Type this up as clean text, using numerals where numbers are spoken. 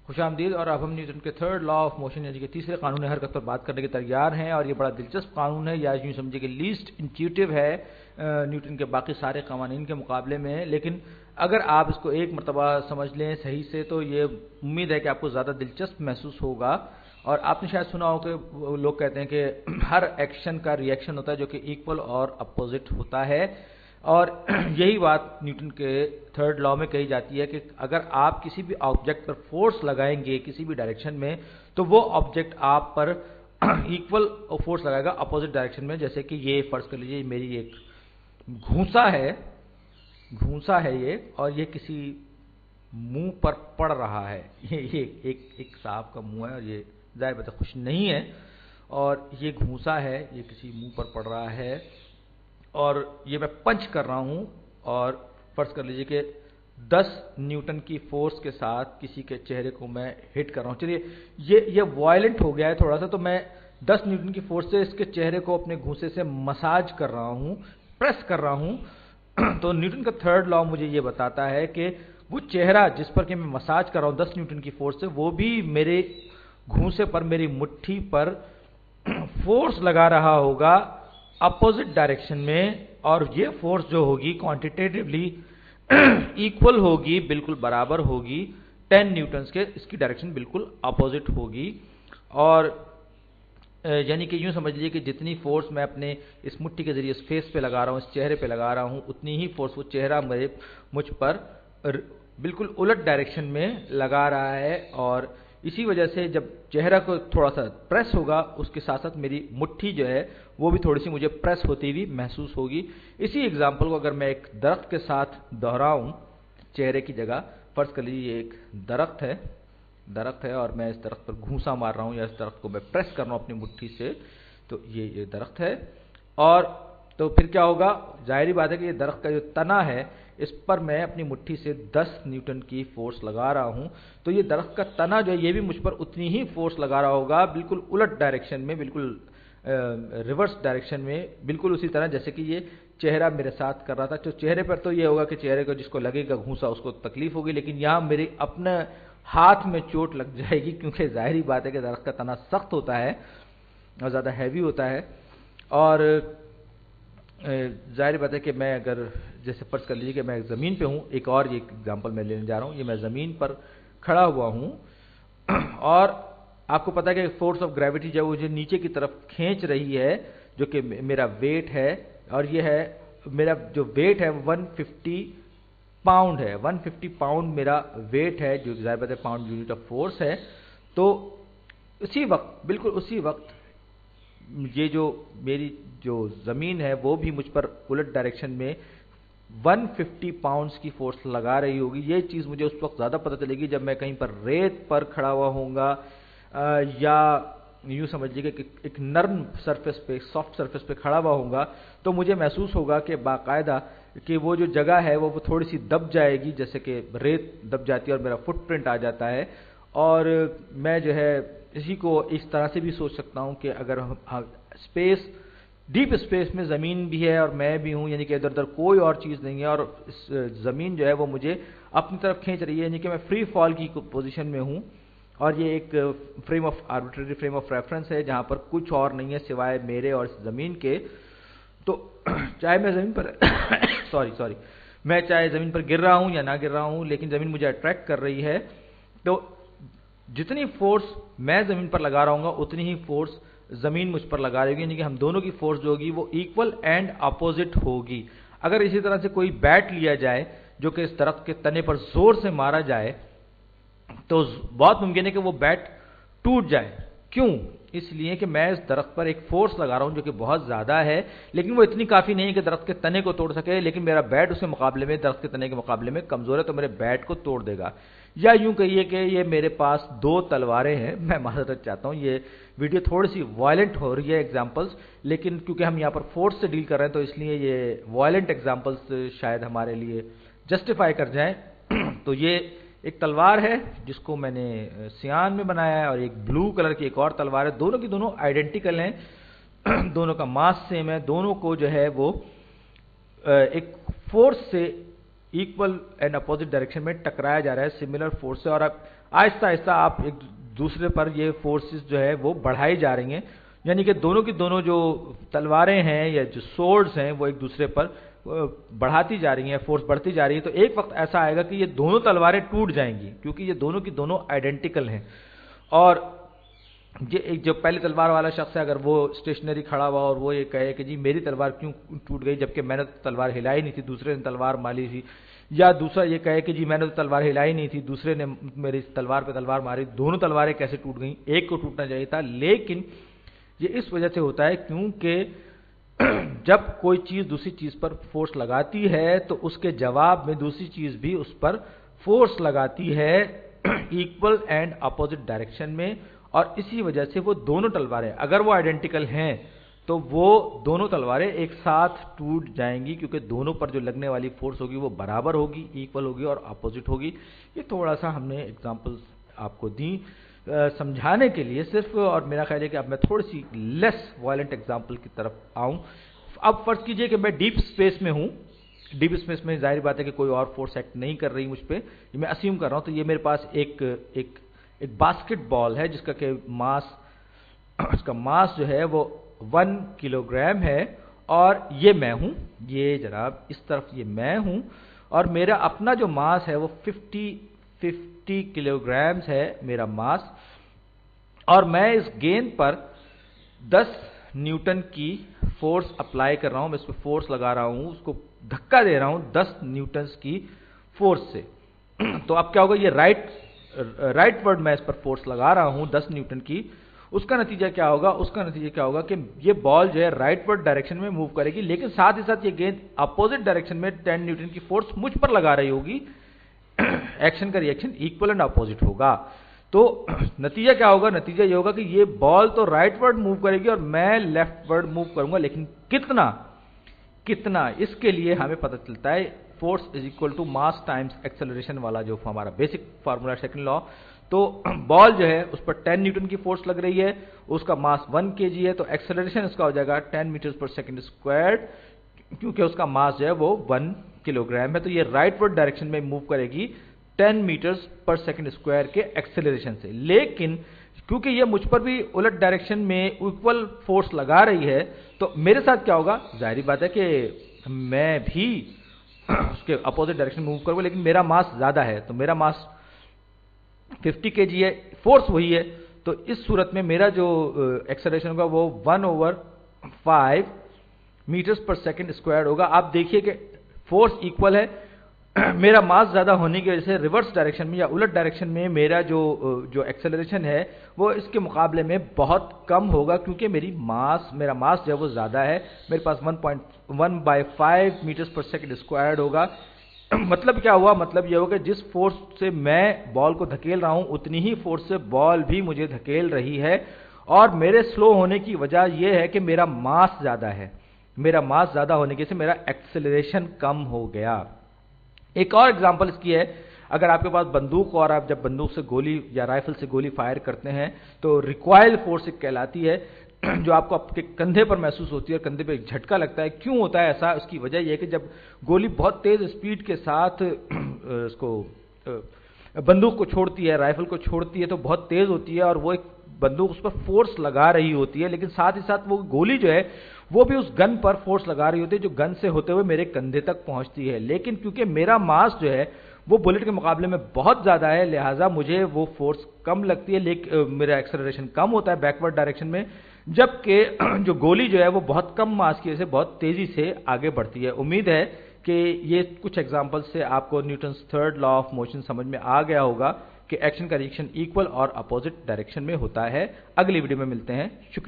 خوش آمدید. اور اب ہم نیوٹن کے تھرڈ لا آف موشن یعنی کہ تیسرے قانون حرکت پر بات کرنے کے تیار ہیں, اور یہ بڑا دلچسپ قانون ہے, یا یوں سمجھے کہ لیسٹ انٹیوٹیو ہے نیوٹن کے باقی سارے قوانین کے مقابلے میں. لیکن اگر آپ اس کو ایک مرتبہ سمجھ لیں صحیح سے تو یہ امید ہے کہ آپ کو زیادہ دلچسپ محسوس ہوگا. اور آپ نے شاید سنا ہو کہ لوگ کہتے ہیں کہ ہر ایکشن کا ری ایکشن ہوتا ہے جو کہ ایکول اور اپوزٹ ہوتا ہے, اور یہی بات نیوٹن کے تھرڈ لا میں کہی جاتی ہے کہ اگر آپ کسی بھی آبجیکٹ پر فورس لگائیں گے کسی بھی ڈائریکشن میں تو وہ آبجیکٹ آپ پر ایکول فورس لگائے گا اپوزٹ ڈائریکشن میں. جیسے کہ یہ فرض کر لیجیے میری ایک گھونسا ہے یہ, اور یہ کسی منہ پر پڑ رہا ہے. یہ ایک صاحب کا منہ ہے اور یہ ظاہر بات ہے خوش نہیں ہے, اور یہ گھونسا ہے, یہ کسی منہ پر پڑ رہا ہے, اور یہ میں پنچ کر رہا ہوں, اور فرض کر لیجئے کہ 10 نیوٹن کی فورس کے ساتھ کسی کے چہرے کو میں ہٹ کر رہا ہوں. چلیے یہ وائلنٹ ہو گیا ہے تھوڑا سا, تو میں 10 نیوٹن کی فورس سے اس کے چہرے کو اپنے گھونسے سے مساج کر رہا ہوں, پریس کر رہا ہوں. تو نیوٹن کا تھرڈ لا مجھے یہ بتاتا ہے کہ وہ چہرہ جس پر کہ میں مساج کر رہا ہوں 10 نیوٹن کی فورس سے, وہ بھی میرے گھونسے پر, میری مٹھی پر فورس لگا رہا ہوگا اپوزٹ ڈائریکشن میں, اور یہ فورس جو ہوگی کوانٹیٹیولی ایکول ہوگی, بالکل برابر ہوگی 10 نیوٹنز کے. اس کی ڈائریکشن بالکل اپوزٹ ہوگی, اور یعنی کہ یوں سمجھ لیجیے کہ جتنی فورس میں اپنے اس مٹھی کے ذریعے اس فیس پہ لگا رہا ہوں, اس چہرے پہ لگا رہا ہوں, اتنی ہی فورس وہ چہرہ مجھ پر بالکل الٹ ڈائریکشن میں لگا رہا ہے. اور اسی وجہ سے جب چہرہ کو تھوڑا سا پریس ہوگا اس کے ساتھ ساتھ میری مٹھی جو ہے وہ بھی تھوڑی سی مجھے پریس ہوتی ہوئی محسوس ہوگی. اسی ایگزامپل کو اگر میں ایک درخت کے ساتھ دہراؤں چہرے کی جگہ, فرض کر لیجیے یہ ایک درخت ہے اور میں اس درخت پر گھونسا مار رہا ہوں یا اس درخت کو میں پریس کر رہا ہوں اپنی مٹھی سے, تو یہ درخت ہے. اور تو پھر کیا ہوگا, ظاہری بات ہے کہ یہ درخت کا جو تنا ہے اس پر میں اپنی مٹھی سے 10 نیوٹن کی فورس لگا رہا ہوں, تو یہ درخت کا تنا جو ہے یہ بھی مجھ پر اتنی ہی فورس لگا رہا ہوگا, بالکل الٹ ڈائریکشن میں, بالکل ریورس ڈائریکشن میں, بالکل اسی طرح جیسے کہ یہ چہرہ میرے ساتھ کر رہا تھا. تو چہرے پر تو یہ ہوگا کہ چہرے کو جس کو لگے گا گھونسا اس کو تکلیف ہوگی, لیکن یہاں میرے اپنے ہاتھ میں چوٹ لگ جائے گی, کیونکہ ظاہری بات ہے کہ درخت کا تنا سخت ہوتا ہے اور زیادہ ہیوی ہوتا ہے. اور ظاہر بات ہے کہ میں اگر جیسے فرض کر لیجیے کہ میں زمین پہ ہوں, ایک اور یہ ایگزامپل میں لینے جا رہا ہوں, یہ میں زمین پر کھڑا ہوا ہوں اور آپ کو پتا ہے کہ فورس آف گریوٹی جو ہے مجھے نیچے کی طرف کھینچ رہی ہے, جو کہ میرا ویٹ ہے, اور یہ ہے میرا جو ویٹ ہے 150 پاؤنڈ ہے. 150 پاؤنڈ میرا ویٹ ہے, جو ظاہر بات ہے پاؤنڈ یونٹ آف فورس ہے. تو اسی وقت, بالکل اسی وقت یہ جو میری جو زمین ہے وہ بھی مجھ پر الٹ ڈائریکشن میں 150 پاؤنڈز کی فورس لگا رہی ہوگی. یہ چیز مجھے اس وقت زیادہ پتہ چلے گی جب میں کہیں پر ریت پر کھڑا ہوا ہوں گا, یا یوں سمجھ لیجیے کہ ایک نرم سرفیس پہ, سافٹ سرفیس پہ کھڑا ہوا ہوں گا, تو مجھے محسوس ہوگا کہ باقاعدہ کہ وہ جو جگہ ہے وہ تھوڑی سی دب جائے گی, جیسے کہ ریت دب جاتی ہے اور میرا فٹ پرنٹ آ جاتا ہے. اور میں جو ہے اسی کو اس طرح سے بھی سوچ سکتا ہوں کہ اگر اسپیس, ڈیپ اسپیس میں زمین بھی ہے اور میں بھی ہوں, یعنی کہ ادھر ادھر کوئی اور چیز نہیں ہے, اور زمین جو ہے وہ مجھے اپنی طرف کھینچ رہی ہے, یعنی کہ میں فری فال کی پوزیشن میں ہوں, اور یہ ایک آربیٹری فریم آف ریفرنس ہے جہاں پر کچھ اور نہیں ہے سوائے میرے اور زمین کے. تو چاہے میں زمین پر میں چاہے زمین پر گر رہا ہوں یا نہ گر رہا ہوں, لیکن زمین مجھے اٹریکٹ کر رہی ہے. تو جتنی فورس میں زمین پر لگا رہا ہوں گا اتنی ہی فورس زمین مجھ پر لگا رہی ہوگی, یعنی کہ ہم دونوں کی فورس جو ہوگی وہ ایکول اینڈ اپوزٹ ہوگی. اگر اسی طرح سے کوئی بیٹ لیا جائے جو کہ اس درخت کے تنے پر زور سے مارا جائے تو بہت ممکن ہے کہ وہ بیٹ ٹوٹ جائے. کیوں؟ اس لیے کہ میں اس درخت پر ایک فورس لگا رہا ہوں جو کہ بہت زیادہ ہے, لیکن وہ اتنی کافی نہیں ہے کہ درخت کے تنے کو توڑ سکے, لیکن میرا بیٹ اس کے مقابلے میں, درخت کے تنے کے مقابلے میں کمزور ہے, تو میرے بیٹ کو توڑ دے گا. یا یوں کہیے کہ یہ میرے پاس 2 تلواریں ہیں. میں معذرت چاہتا ہوں, یہ ویڈیو تھوڑی سی وائلنٹ ہو رہی ہے ایگزامپلس, لیکن کیونکہ ہم یہاں پر فورس سے ڈیل کر رہے ہیں تو اس لیے یہ وائلنٹ ایگزامپلس شاید ہمارے لیے جسٹیفائی کر جائیں. تو یہ ایک تلوار ہے جس کو میں نے سیان میں بنایا ہے, اور ایک بلو کلر کی ایک اور تلوار ہے. دونوں کی دونوں آئیڈینٹیکل ہیں, دونوں کا ماس سیم ہے, دونوں کو جو ہے وہ ایک فورس سے ایکول اینڈ اپوزٹ ڈائریکشن میں ٹکرایا جا رہا ہے, سملر فورس سے. اور آہستہ آہستہ آپ ایک دوسرے پر یہ فورسز جو ہے وہ بڑھائی جا رہی ہیں، یعنی کہ دونوں کی دونوں جو تلواریں ہیں یا جو سورڈز ہیں وہ ایک دوسرے پر بڑھاتی جا رہی ہیں، فورس بڑھتی جا رہی ہے، تو ایک وقت ایسا آئے گا کہ یہ دونوں تلواریں ٹوٹ جائیں گی، کیونکہ یہ دونوں کی دونوں آئیڈینٹیکل ہیں۔ اور جو پہلی تلوار والا شخص ہے، اگر وہ اسٹیشنری کھڑا ہوا اور وہ یہ کہے کہ جی میری تلوار کیوں ٹوٹ گئی جبکہ میں نے تلوار ہلائی نہیں تھی، دوسرے نے تلوار ماری تھی، یا دوسرا یہ کہے کہ جی میں نے تلوار ہلائی نہیں تھی، دوسرے نے میری تلوار پہ تلوار ماری، دونوں تلواریں کیسے ٹوٹ گئیں؟ ایک کو ٹوٹنا چاہیے تھا، لیکن یہ اس وجہ سے ہوتا ہے کیونکہ جب کوئی چیز دوسری چیز پر فورس لگاتی ہے تو اس کے جواب میں دوسری چیز بھی اس پر فورس لگاتی ہے ایکول اینڈ اپوزٹ ڈائریکشن میں، اور اسی وجہ سے وہ دونوں تلواریں اگر وہ آئیڈینٹیکل ہیں تو وہ دونوں تلواریں ایک ساتھ ٹوٹ جائیں گی، کیونکہ دونوں پر جو لگنے والی فورس ہوگی وہ برابر ہوگی، ایکول ہوگی اور اپوزٹ ہوگی۔ یہ تھوڑا سا ہم نے ایگزامپلس آپ کو دیں سمجھانے کے لیے صرف، اور میرا خیال ہے کہ اب میں تھوڑی سی لیس وائلنٹ ایگزامپل کی طرف آؤں۔ اب فرض کیجئے کہ میں ڈیپ اسپیس میں ہوں، ڈیپ اسپیس میں ظاہر بات ہے کہ کوئی اور فورس ایکٹ نہیں کر رہی مجھ پہ، یہ میں اسیوم کر رہا ہوں، تو یہ میرے پاس ایک باسکٹ بال ہے جس کا کہ اس کا ماس جو ہے وہ 1 کلو گرام ہے، اور یہ میں ہوں، یہ جناب اس طرف یہ میں ہوں، اور میرا اپنا جو ماس ہے وہ 50 کلو گرامز ہے میرا ماس، اور میں اس گیند پر 10 نیوٹن کی فورس اپلائی کر رہا ہوں، میں اس پہ فورس لگا رہا ہوں، اس کو دھکا دے رہا ہوں 10 نیوٹنز کی فورس سے۔ تو اب کیا ہوگا، یہ رائٹ ورڈ میں اس پر فورس لگا رہا ہوں 10 نیوٹن کی، اس کا نتیجہ کیا ہوگا کہ یہ بال جو ہے رائٹ ورڈ ڈائریکشن میں موو کرے گی، لیکن ساتھ ہی ساتھ یہ گیند اپوزٹ ڈائریکشن میں 10 نیوٹن کی فورس مجھ پر لگا رہی ہوگی، ایکشن کا ریئیکشن ایکول اینڈ اپوزٹ ہوگا۔ تو نتیجہ کیا ہوگا، نتیجہ یہ ہوگا کہ یہ بال تو رائٹ ورڈ موو کرے گی اور میں لیفٹ ورڈ موو کروں گا، لیکن کتنا اس کے لیے ہمیں پتہ چلتا ہے force is equal to mass times acceleration والا جو ہمارا بیسک فارمولا سیکنڈ لا۔ تو بال جو ہے اس پر 10 نیوٹن کی فورس لگ رہی ہے، اس کا ماس 1 kg ہے، تو ایکسلریشن اس کا ہو جائے گا 10 میٹرز پر سیکنڈ اسکوائرڈ، کیونکہ اس کا ماس جو ہے وہ 1 کلو گرام ہے، تو یہ رائٹ ورڈ ڈائریکشن میں موو کرے گی 10 میٹرز پر سیکنڈ اسکوائر کے ایکسلریشن سے، لیکن کیونکہ یہ مجھ پر بھی الٹ ڈائریکشن میں ایکول فورس لگا رہی ہے، تو میرے ساتھ کیا ہوگا، ظاہری بات ہے کہ میں بھی اس کے اپوزٹ ڈائریکشن موو کروں گا، لیکن میرا ماس زیادہ ہے، تو میرا ماس 50 kg ہے، فورس وہی ہے، تو اس صورت میں میرا جو ایکسلریشن ہوگا وہ 1/5 میٹرز پر سیکنڈ اسکوائر ہوگا۔ آپ دیکھیے کہ فورس ایکول ہے، میرا ماس زیادہ ہونے کی وجہ سے ریورس ڈائریکشن میں یا الٹ ڈائریکشن میں میرا جو ایکسلریشن ہے وہ اس کے مقابلے میں بہت کم ہوگا، کیونکہ میرا ماس جو ہے وہ زیادہ ہے، میرے پاس 1/5 میٹرز پر سیکنڈ اسکوائر ہوگا۔ مطلب کیا ہوا، مطلب یہ ہوگا کہ جس فورس سے میں بال کو دھکیل رہا ہوں اتنی ہی فورس سے بال بھی مجھے دھکیل رہی ہے، اور میرے سلو ہونے کی وجہ یہ ہے کہ میرا ماس زیادہ ہے، میرا ماس زیادہ ہونے کی وجہ سے میرا ایکسلریشن کم ہو گیا۔ ایک اور ایگزامپل اس کی ہے، اگر آپ کے پاس بندوق اور آپ جب بندوق سے گولی یا رائفل سے گولی فائر کرتے ہیں تو ریکوائل فورس ایک کہلاتی ہے جو آپ کو آپ کے کندھے پر محسوس ہوتی ہے، اور کندھے پہ ایک جھٹکا لگتا ہے۔ کیوں ہوتا ہے ایسا؟ اس کی وجہ یہ ہے کہ جب گولی بہت تیز اسپیڈ کے ساتھ اس کو بندوق کو چھوڑتی ہے، رائفل کو چھوڑتی ہے، تو بہت تیز ہوتی ہے اور وہ ایک بندوق اس پر فورس لگا رہی ہوتی ہے، لیکن ساتھ ہی ساتھ وہ گولی جو ہے وہ بھی اس گن پر فورس لگا رہی ہوتی ہے جو گن سے ہوتے ہوئے میرے کندھے تک پہنچتی ہے، لیکن کیونکہ میرا ماس جو ہے وہ بلٹ کے مقابلے میں بہت زیادہ ہے، لہٰذا مجھے وہ فورس کم لگتی ہے، لیکن میرا ایکسلریشن کم ہوتا ہے بیکورڈ ڈائریکشن میں، جبکہ جو گولی جو ہے وہ بہت کم ماس کی وجہ سے بہت تیزی سے آگے بڑھتی ہے۔ امید ہے کہ یہ کچھ ایگزامپل سے آپ کو Newton's third law of motion سمجھ میں آ گیا ہوگا کہ ایکشن کا ریئیکشن ایکول اور اپوزٹ ڈائریکشن میں ہوتا ہے۔ اگلی ویڈیو میں ملتے ہیں، شکریہ۔